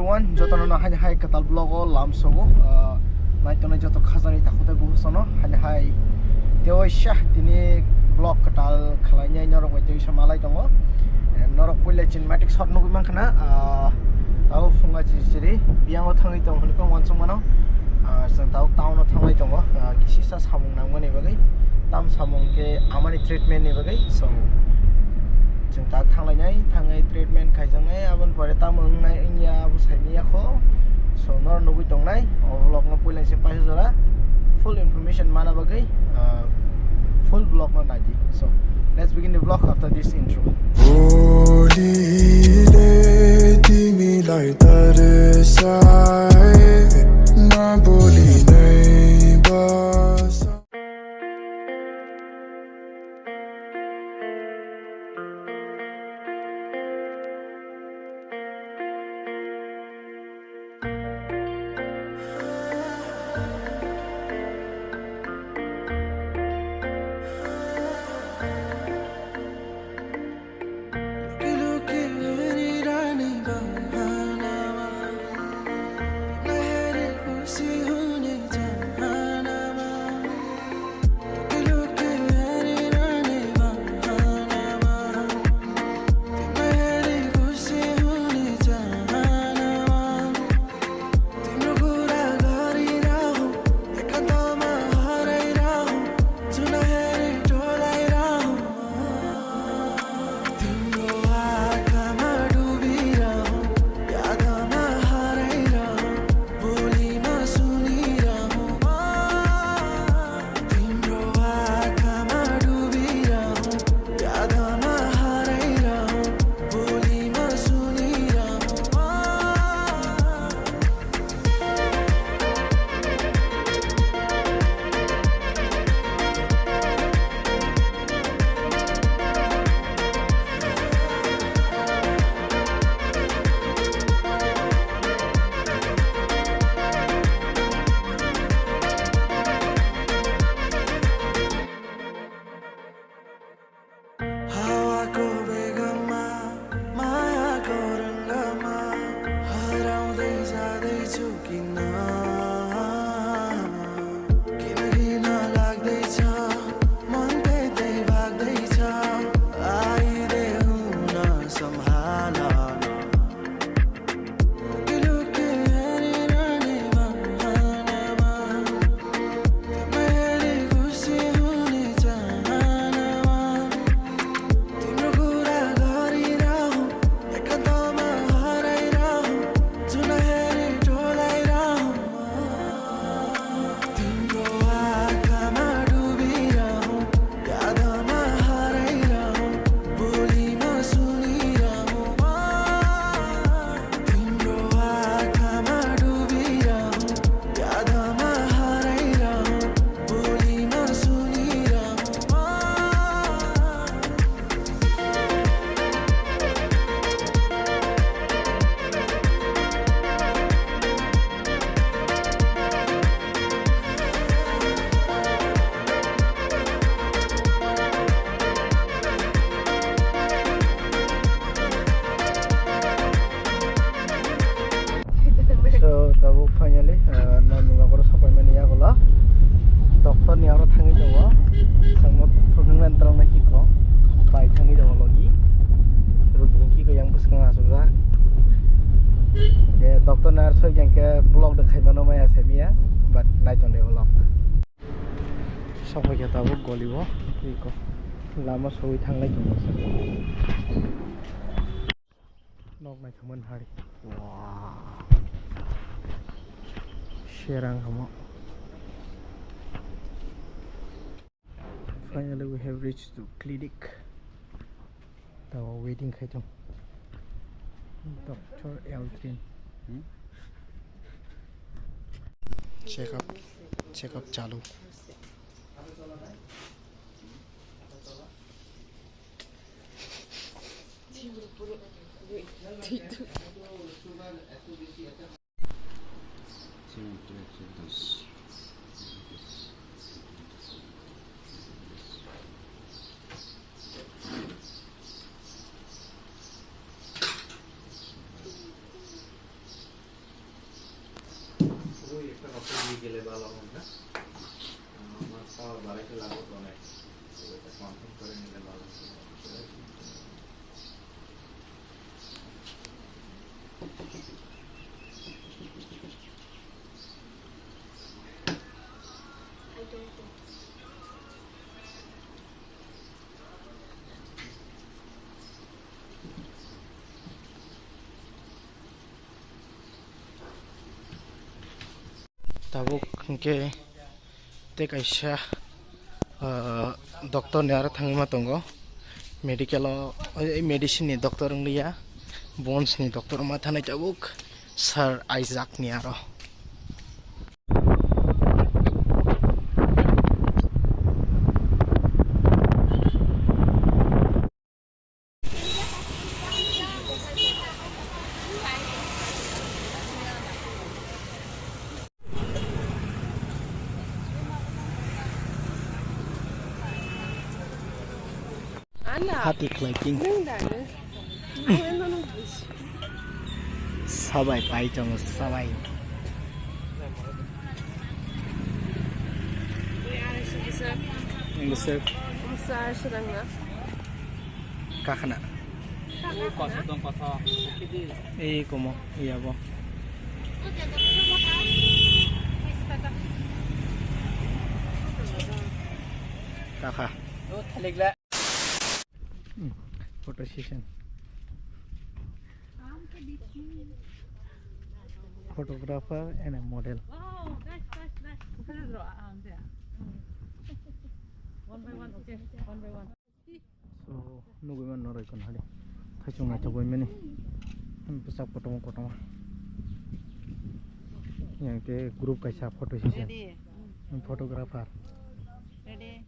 everyone, jotono na hai katal blogo lamsogo naitone joto khazani takhute buhusono hai teo shah tini vlog katal khalanya norok wete samalai tongo norok pule cinematic shot nugi mangkhana tau funga jiri biango thangi tong hliko wansungmano sang tau town o thangai tongo kisisa samung nangmani bagai tam samung ke amani treatment ni bagai so जों दा थांलायनाय थाङै treatment खायजांनाय आबन परे तामंनाय इनिया बुसाइनियाखौ सोनर नुगै दंनाय vlog न पयलांसे पाइजरा फुल information माना बागै full vlog न नायदि so let's begin the vlog after this intro बोलिले तिमीलाई तरसाए नबोली नै बस Dokter narso yang ke blog dekai mana maya semia, but naik on the blog. Sampai kita tahu goliwo, iko lama suwi thanglai jumbo sa. Nok naik kemen hari. Wow. Sherang kamu. Finally we have reached to clinic. Tahu waiting kaitung. Dr. Eltrin. Check-up चालू গেলে ভালো হবে না আমার পাওয়ার বাড়াইতে লাগবে তো অনেক এটা কনফার্ম করে নিলে ভালো হবে tabuk ke te kaisa doctor ni ara thangma tongo medical medicine ni doctor ngliya bones ni doctor ma thanai tabuk sir Isaac ni aro hati clapping sabai pai tongo sabai Ngusep kakana komo iya bo kakak photo session photographer and a model so nunggu man noroi kon hade thachung na chagoi meni pesak potong potong yang ke group kaisa photo session photographer ready